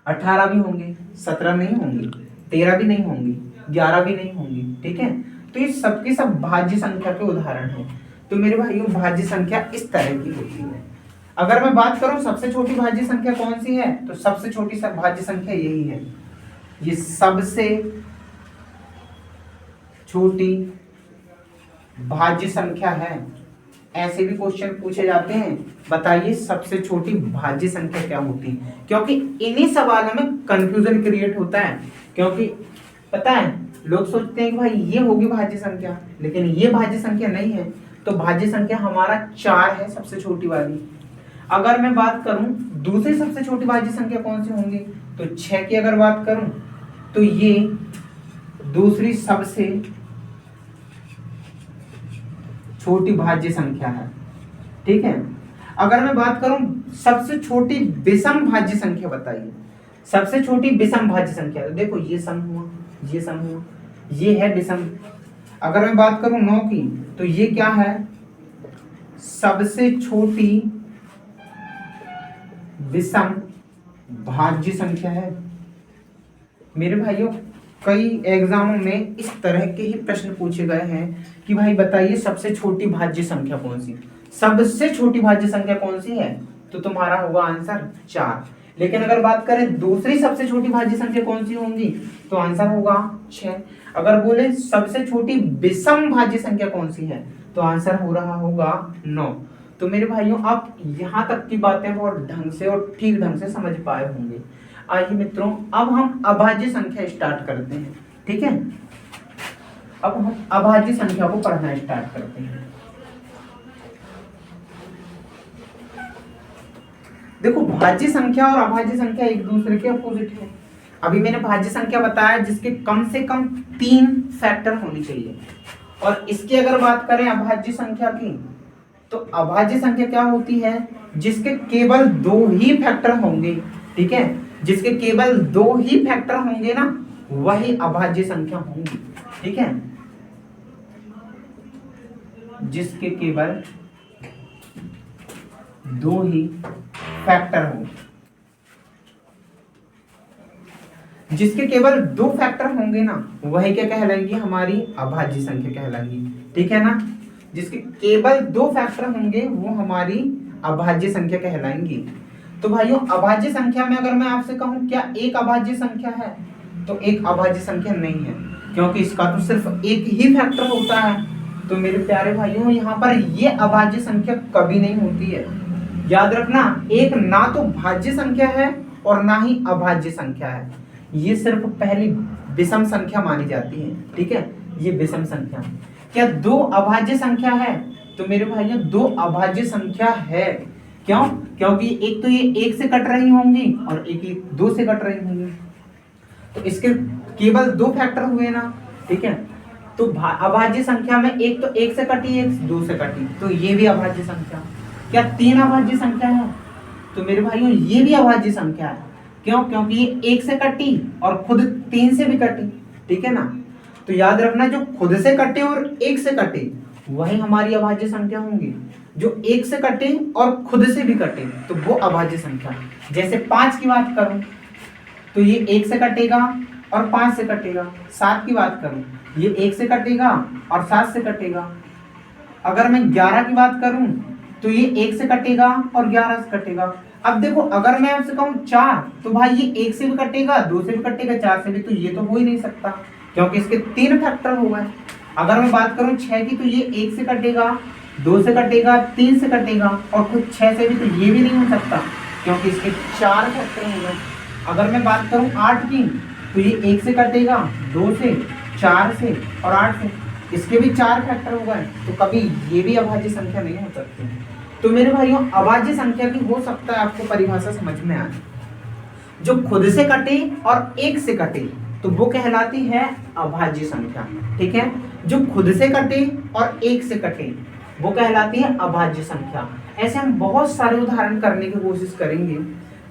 18 भी होंगी, 17 नहीं होंगी, 13 भी नहीं होंगी, 11 भी नहीं होंगी। ठीक है, तो ये सबके सब भाज्य संख्या के उदाहरण हैं। तो मेरे भाइयों, भाज्य संख्या इस तरह की होती है। अगर मैं बात करूं सबसे छोटी भाज्य संख्या कौन सी है, तो सबसे छोटी भाज्य संख्या यही है। ये सबसे छोटी भाज्य संख्या है। ऐसे भी क्वेश्चन पूछे जाते हैं, बताइए सबसे छोटी भाज्य संख्या क्या होती है, क्योंकि इन्हीं सवालों में कंफ्यूजन क्रिएट होता है। क्योंकि पता है, लोग सोचते हैं कि भाई ये होगी भाज्य संख्या, लेकिन ये भाज्य संख्या नहीं है। तो भाज्य संख्या हमारा 4 है, सबसे छोटी वाली। अगर मैं बात करूं दूसरी सबसे छोटी भाज्य संख्या कौन सी होंगी, तो 6 की अगर बात करूं, तो ये दूसरी सबसे छोटी भाज्य संख्या है। ठीक है, अगर मैं बात करूं सबसे छोटी विषम भाज्य संख्या, बताइए सबसे छोटी विषम भाज्य संख्या। तो देखो, ये सम हुआ, ये सम हुआ, ये है विषम। अगर मैं बात करूं 9 की, तो ये क्या है? सबसे छोटी विषम भाज्य संख्या है। मेरे भाइयों, कई एग्जामों में इस तरह के ही प्रश्न पूछे गए हैं कि भाई बताइए सबसे छोटी भाज्य संख्या कौन सी, सबसे छोटी भाज्य संख्या कौन सी है, तो तुम्हारा होगा आंसर 4। लेकिन अगर बात करें दूसरी सबसे छोटी भाज्य संख्या कौन सी होंगी, तो आंसर होगा 6। अगर बोले सबसे छोटी विषम भाज्य संख्या कौन सी है, तो आंसर हो रहा होगा 9। तो मेरे भाइयों आप यहाँ तक की बातें बहुत ढंग से और ठीक ढंग से समझ पाए होंगे। आइए मित्रों, अब हम अभाज्य संख्या स्टार्ट करते हैं। ठीक है, अब हम अभाज्य संख्या को पढ़ना स्टार्ट करते हैं। देखो, भाज्य संख्या और अभाज्य संख्या एक दूसरे के अपोजिट है। अभी मैंने भाज्य संख्या बताया जिसके कम से कम 3 फैक्टर होने चाहिए, और इसकी अगर बात करें अभाज्य संख्या की, तो अभाज्य संख्या क्या होती है, जिसके केवल 2 ही फैक्टर होंगे। ठीक है, जिसके केवल 2 ही फैक्टर होंगे ना, वही अभाज्य संख्या होंगी। ठीक है, जिसके केवल 2 ही फैक्टर होंगे, जिसके केवल 2 फैक्टर होंगे ना, वही क्या कहलाएगी, हमारी अभाज्य संख्या कहलाएगी। ठीक है ना, जिसके केवल 2 फैक्टर होंगे वो हमारी अभाज्य संख्या कहलाएंगी। तो भाइयों, अभाज्य संख्या में अगर मैं आपसे कहूं क्या एक अभाज्य संख्या है, तो एक अभाज्य संख्या नहीं है, क्योंकि इसका तो सिर्फ एक ही फैक्टर होता है। तो मेरे प्यारे भाइयों, यहाँ पर ये अभाज्य संख्या कभी नहीं होती है। याद रखना, एक ना तो भाज्य संख्या है और ना ही अभाज्य संख्या है, ये सिर्फ पहली विषम संख्या मानी जाती है। ठीक है, ये विषम संख्या। क्या 2 अभाज्य संख्या है, तो मेरे भाइयों 2 अभाज्य संख्या है। क्यों? क्योंकि एक तो ये 1 से कट रही होंगी और एक 2 से कट रही होंगी, तो इसके केवल 2 फैक्टर हुए ना। ठीक है, तो अभाज्य संख्या में एक तो 1 से कटी, एक 2 से कटी, तो ये भी अभाज्य संख्या। क्या 3 अभाज्य संख्या है, तो मेरे भाइयों ये भी अभाज्य संख्या है। क्यों? क्योंकि ये 1 से कटी और खुद 3 से भी कटी। ठीक है ना, तो याद रखना, जो खुद से कटे और 1 से कटे वही हमारी अभाज्य संख्या होंगी। जो 1 से कटे और खुद से भी कटे तो वो अभाज्य संख्या। जैसे 5 की बात करूं तो ये 1 से कटेगा और 5 से कटेगा। 7 की बात करूं, ये 1 से कटेगा और 7 से कटेगा। अगर मैं 11 की बात करूं तो ये 1 से कटेगा और 11 से कटेगा। अब देखो, अगर मैं आपसे कहूं 4, तो भाई ये 1 से भी कटेगा, 2 से भी कटेगा, 4 से भी, तो ये तो हो ही नहीं सकता, क्योंकि इसके 3 फैक्टर हो गए। अगर मैं बात करूं 6 की, तो ये 1 से कटेगा, 2 से कटेगा, 3 से कटेगा, और खुद 6 से भी, तो ये भी नहीं हो सकता, क्योंकि इसके 4 फैक्टर हो गए। अगर मैं बात करूं 8 की, तो ये 1 से कटेगा, 2 से, 4 से और 8 से, इसके भी 4 फैक्टर हो गए, तो कभी ये भी अभाज्य संख्या नहीं हो सकती। तो मेरे भाइयों, अभाज्य संख्या की हो सकता है आपको परिभाषा समझ में आए, जो खुद से कटे और 1 से कटे तो वो कहलाती है अभाज्य संख्या। ठीक है, जो खुद से कटे और 1 से कटे वो कहलाती है अभाज्य संख्या। ऐसे हम बहुत सारे उदाहरण करने की कोशिश करेंगे।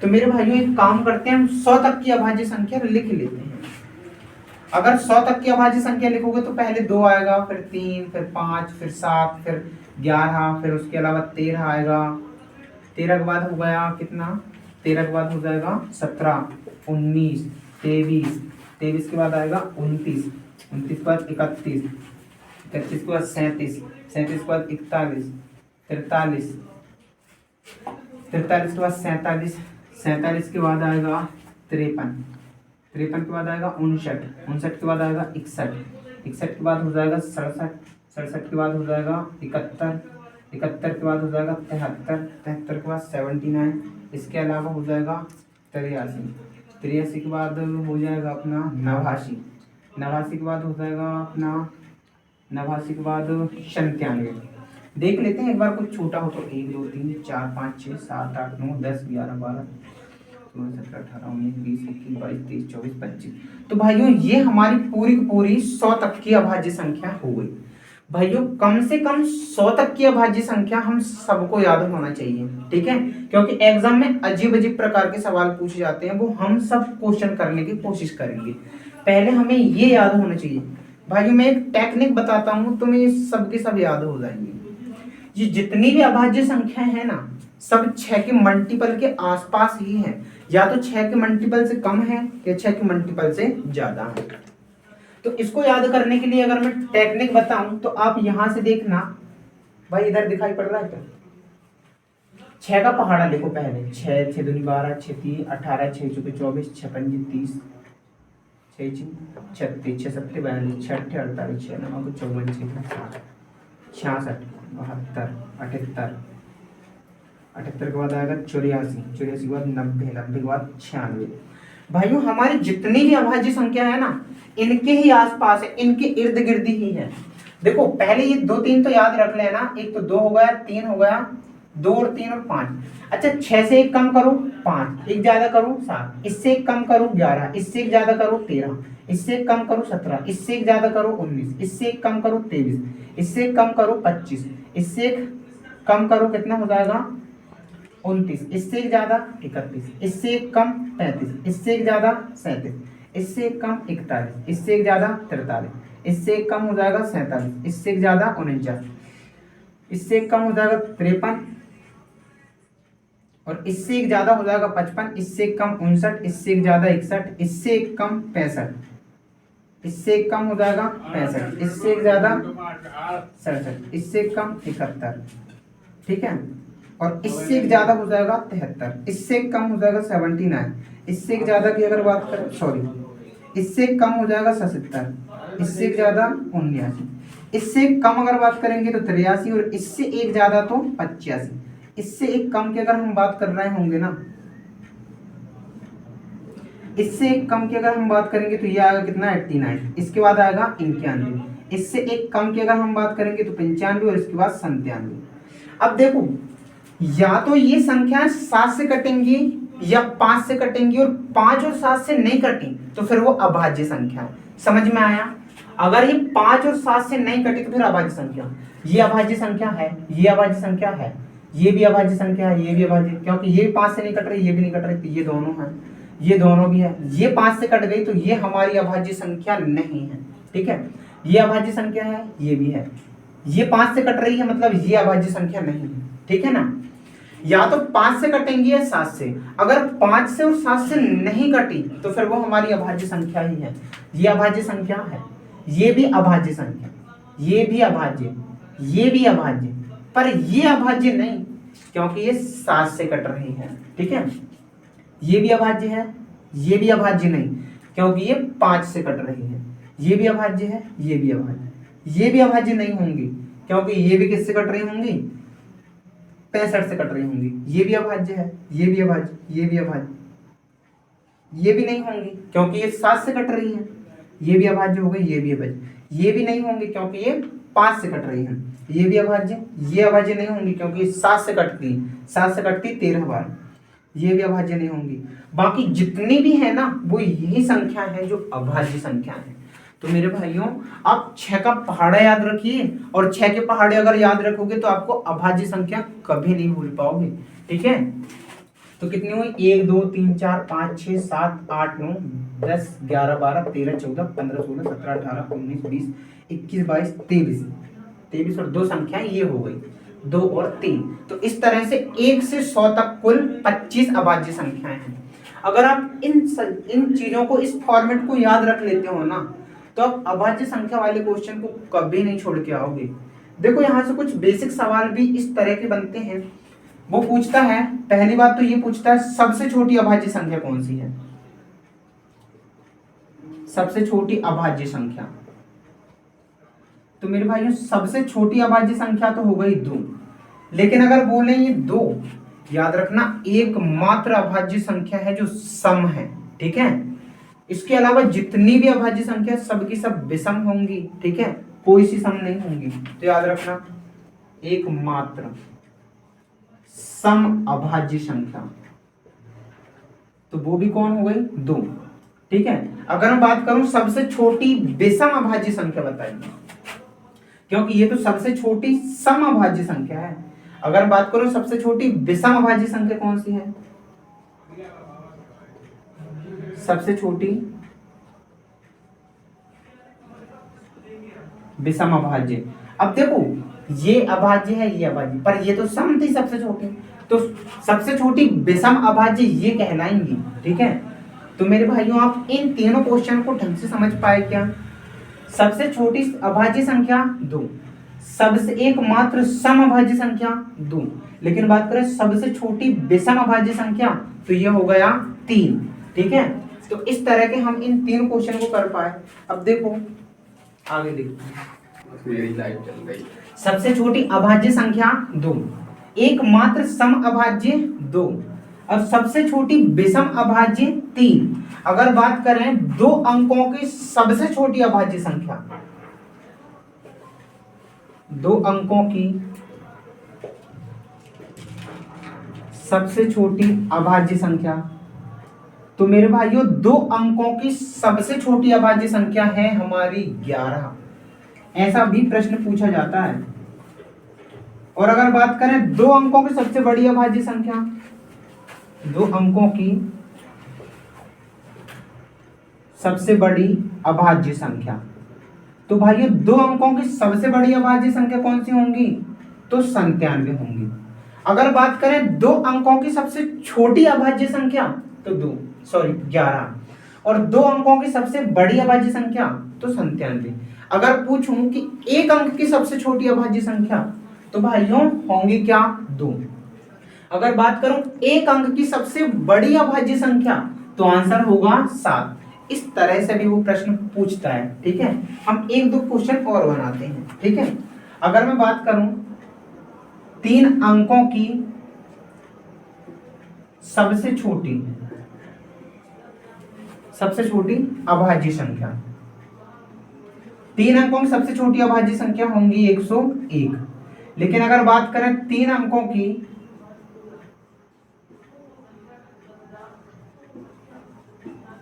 तो मेरे भाइयों, एक काम करते हैं, हम 100 तक की अभाज्य संख्या लिख लेते हैं। अगर 100 तक की अभाज्य संख्या लिखोगे तो पहले 2 आएगा, फिर 3, फिर 5, फिर 7, फिर 11, फिर उसके अलावा 13 आएगा। 13 के बाद हो गया कितना, 13 के बाद हो जाएगा 17, 19, 23, 23 के बाद आएगा 29, 29 के बाद 31, 31 के बाद 37, 37 के बाद 41, 43, 43 के बाद 47, 47 के बाद आएगा 53, 53 के बाद आएगा 59, 59 के बाद आएगा 61, 61 के बाद हो जाएगा 67, 67 के बाद हो जाएगा 71, 71 के बाद हो जाएगा 73, 73 के बाद 79, इसके अलावा हो जाएगा 83, 83 के बाद हो जाएगा अपना 89, 89 के बाद हो जाएगा अपना 89 के बाद 97। देख लेते हैं एक बार, कुछ छोटा हो तो 1, 2, 3, 4, 5, 6, 7, 8, 9, 10, 11, 12, 17, 18, 19, 20, 21, 22, 23, 24, 25। तो भाइयों, ये हमारी पूरी की पूरी 100 तक की अभाज्य संख्या हो गई। भाइयों, कम से कम 100 तक की अभाज्य संख्या हम सबको याद होना चाहिए। ठीक है, क्योंकि एग्जाम में अजीब अजीब प्रकार के सवाल पूछे जाते हैं, वो हम सब क्वेश्चन करने की कोशिश करेंगे। पहले हमें ये याद होना चाहिए। भाइयों, मैं एक टेक्निक बताता हूँ, तुम्हें ये सबके सब याद हो जाएंगे। ये जितनी भी अभाज्य संख्या है ना, सब 6 के मल्टीपल के आसपास ही है, या तो 6 के मल्टीपल से कम है या 6 के मल्टीपल से ज्यादा है। तो इसको याद करने के लिए अगर मैं टेक्निक बताऊं तो आप यहां से देखना। भाई इधर दिखाई पड़ रहा है क्या? 6 का पहाड़ा लिखो पहले। 6, 6 दूनी 12, 6 3 18, 6 चौके 24, 6 पंजे 30, 6 36, 6 7 42, 6 8 48, 6 9 54, 6 66, 72, 73, 78, 78 के बाद आएगा 84, 84 के बाद 90, 90 के बाद 96। भाइयों हमारी जितनी भी अभाज्य संख्या है ना, इनके ही आसपास है, इनके इर्द गिर्द ही है। देखो पहले ये 2 3 तो याद रख लेना, एक तो 2 हो गया, 3 हो गया, 2 और 3 और 5। अच्छा 6 से 1 कम करो 5, एक ज्यादा करो 7, इससे 1 कम करो 11, इससे 1 ज्यादा करो 13, इससे 1 कम करो 17, इससे 1 ज्यादा करो 19, इससे 1 कम करो 23, इससे 1 कम करो 25, इससे 1 कम करो कितना हो जाएगा 29, इससे 1 ज्यादा 31, इससे 1 कम 35, इससे 1 ज्यादा 37, इससे 1 कम 41, इससे 1 ज्यादा 43, इससे 1 कम हो जाएगा 47, इससे 1 ज्यादा 49, इससे 1 कम हो जाएगा 53, और इससे 1 ज्यादा हो जाएगा 55, इससे 1 कम 59, इससे 1 ज्यादा 61, इससे 1 कम 65, इससे 1 कम हो जाएगा 65, इससे 1 ज्यादा 67, इससे 1 कम 71, ठीक है, और इससे 1 ज्यादा हो जाएगा 73, इससे 1 कम हो जाएगा 79, इससे 1 ज्यादा की अगर बात करें सॉरी, इससे 1 कम हो जाएगा 77, इससे 1 ज्यादा 79, इससे 1 कम अगर बात करेंगे तो 83, और इससे 1 ज्यादा तो 85, इससे 1 कम की अगर हम बात कर रहे होंगे ना, इससे 1 कम की अगर हम बात करेंगे तो ये आएगा कितना 89, इसके बाद आएगा 91, इससे 1 कम की अगर हम बात करेंगे तो 95, और इसके बाद 97। अब देखो या तो ये संख्या 7 से कटेंगी या 5 से कटेंगी, और 5 और 7 से नहीं कटी तो फिर वो अभाज्य संख्या है। समझ में आया? अगर ये 5 और 7 से नहीं कटी तो फिर अभाज्य संख्या, ये अभाज्य संख्या है, ये अभाज्य संख्या है, ये भी अभाज्य संख्या है, ये भी अभाज्य, क्योंकि ये 5 से नहीं कट रही, ये भी नहीं कट रही, तो ये दोनों है, ये दोनों भी है। ये 5 से कट गई तो ये हमारी अभाज्य संख्या नहीं है, ठीक है, ये अभाज्य संख्या है, ये भी है। ये 5 से कट रही है मतलब ये अभाज्य संख्या नहीं है, ठीक है ना। या तो 5 से कटेंगी या 7 से, अगर 5 से और 7 से नहीं कटी तो फिर वो हमारी अभाज्य संख्या ही है। ये अभाज्य संख्या है, ये भी अभाज्य संख्या, ये भी अभाज्य, ये भी अभाज्य, पर ये अभाज्य नहीं क्योंकि ये 7 से कट रही है, ठीक है। ये भी अभाज्य है, ये भी अभाज्य नहीं क्योंकि ये 5 से कट रही है। ये भी अभाज्य है, ये भी अभाज्य, ये भी अभाज्य नहीं होंगी क्योंकि ये भी किससे कट रही होंगी 65 से कट रही होंगी। ये भी अभाज्य है, ये भी अभाज्य, ये भी अभाज्य, ये भी नहीं होंगी क्योंकि ये 7 से कट रही है। ये भी अभाज्य हो गई, ये भी अभाज्य, ये भी नहीं होंगी क्योंकि ये 5 से कट रही है। ये भी अभाज्य, ये अभाज्य नहीं होंगी क्योंकि 7 से कटती, 7 से कटती 13 बार। ये भी अभाज्य नहीं होंगी। बाकी जितनी भी है ना वो यही संख्या है जो अभाज्य संख्या है। तो मेरे भाइयों आप 6 का पहाड़ा याद रखिए, और 6 के पहाड़े अगर याद रखोगे तो आपको अभाज्य संख्या कभी नहीं भूल पाओगे, ठीक है। तो कितनी हुई 1 2 3 4 5 6 7 8 9 10 11 12 13 14 15 16 17 18 19 20 21 22 23, 23 और 2 संख्याएं ये हो गई 2 और 3। तो इस तरह से 1 से 100 तक कुल 25 अभाज्य संख्याएं हैं। अगर आप इन चीजों को, इस फॉर्मेट को याद रख लेते हो ना तो आप अभाज्य संख्या वाले क्वेश्चन को कभी नहीं छोड़ के आओगे। देखो यहाँ से कुछ बेसिक सवाल भी इस तरह के बनते हैं। वो पूछता है, पहली बात तो ये पूछता है सबसे छोटी अभाज्य संख्या कौन सी है। सबसे छोटी अभाज्य संख्या, तो मेरे भाइयों सबसे छोटी अभाज्य संख्या तो हो गई 2, लेकिन अगर बोले ये 2, याद रखना एकमात्र अभाज्य संख्या है जो सम है, ठीक है। इसके अलावा जितनी भी अभाज्य संख्या सबकी सब विषम होंगी, ठीक है, कोई सी सम नहीं होंगी। तो याद रखना एकमात्र सम अभाज्य संख्या, तो वो भी कौन हो गई 2, ठीक है। अगर मैं बात करूं सबसे छोटी विषम अभाज्य संख्या बताइए, क्योंकि ये तो सबसे छोटी सम अभाज्य संख्या है। अगर बात करो सबसे छोटी विषम अभाज्य संख्या कौन सी है, सबसे छोटी विषम अभाज्य। अब देखो ये अभाज्य है, ये अभाज्य, पर ये तो सम थी सबसे छोटी, तो सबसे छोटी विषम अभाज्य ये कहलाएंगी, ठीक है। तो मेरे भाइयों आप इन तीनों क्वेश्चन को ढंग से समझ पाए क्या। सबसे छोटी अभाज्य संख्या 2, सबसे एकमात्र सम अभाज्य संख्या 2, लेकिन बात करें सबसे छोटी विषम अभाज्य संख्या तो ये हो गया 3, ठीक है। तो इस तरह के हम इन 3 क्वेश्चन को कर पाए। अब देखो आगे देखो, मेरी लाइट चल गई। सबसे छोटी अभाज्य संख्या 2, एकमात्र सम अभाज्य 2 और सबसे छोटी विषम अभाज्य 3। अगर बात करें दो अंकों की सबसे छोटी अभाज्य संख्या, दो अंकों की सबसे छोटी अभाज्य संख्या, तो मेरे भाइयों दो अंकों की सबसे छोटी अभाज्य संख्या है हमारी 11। ऐसा भी प्रश्न पूछा जाता है। और अगर बात करें दो अंकों की सबसे बड़ी अभाज्य संख्या, दो अंकों की सबसे बड़ी अभाज्य संख्या, तो भाइयों दो अंकों की सबसे बड़ी अभाज्य संख्या कौन सी होंगी? तो 97 होंगी। अगर बात करें दो अंकों की सबसे छोटी अभाज्य संख्या, तो 11, और दो अंकों की सबसे बड़ी अभाज्य संख्या तो 97। अगर पूछूं कि एक अंक की सबसे छोटी अभाज्य संख्या, तो भाइयों होंगी क्या? 2। अगर बात करूं एक अंक की सबसे बड़ी अभाज्य संख्या, तो आंसर होगा 7। इस तरह से भी वो प्रश्न पूछता है। ठीक है, हम एक दो क्वेश्चन और बनाते हैं। ठीक है, अगर मैं बात करूं 3 अंकों की सबसे छोटी अभाज्य संख्या, 3 अंकों की सबसे छोटी अभाज्य संख्या होंगी 101। लेकिन अगर बात करें 3 अंकों की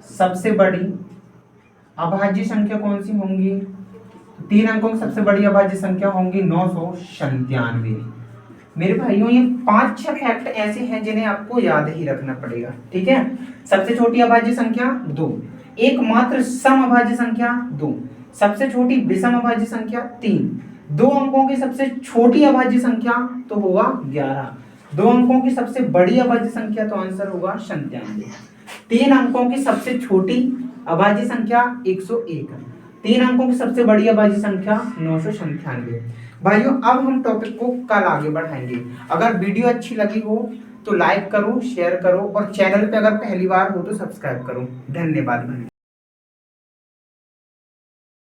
सबसे बड़ी अभाज्य संख्या कौन सी होंगी? 3 अंकों की सबसे बड़ी अभाज्य संख्या होंगी 997। मेरे भाइयों ये 5-6 फैक्ट ऐसे हैं जिन्हें आपको याद ही रखना पड़ेगा। ठीक है, सबसे छोटी अभाज्य संख्या 2, एकमात्र सम अभाज्य संख्या 2, सबसे छोटी विषम अभाज्य संख्या 3, दो अंकों की सबसे छोटी अभाज्य संख्या तो होगा 11, दो अंकों की सबसे बड़ी अभाज्य संख्या तो आंसर होगा 97, 3 अंकों की सबसे छोटी अभाज्य संख्या 101, 3 अंकों की सबसे बड़ी अभाज्य संख्या 997। भाइयों अब हम टॉपिक को कल आगे बढ़ाएंगे। अगर वीडियो अच्छी लगी हो तो लाइक करो, शेयर करो और चैनल पे अगर पहली बार हो तो सब्सक्राइब करो। धन्यवाद भाई।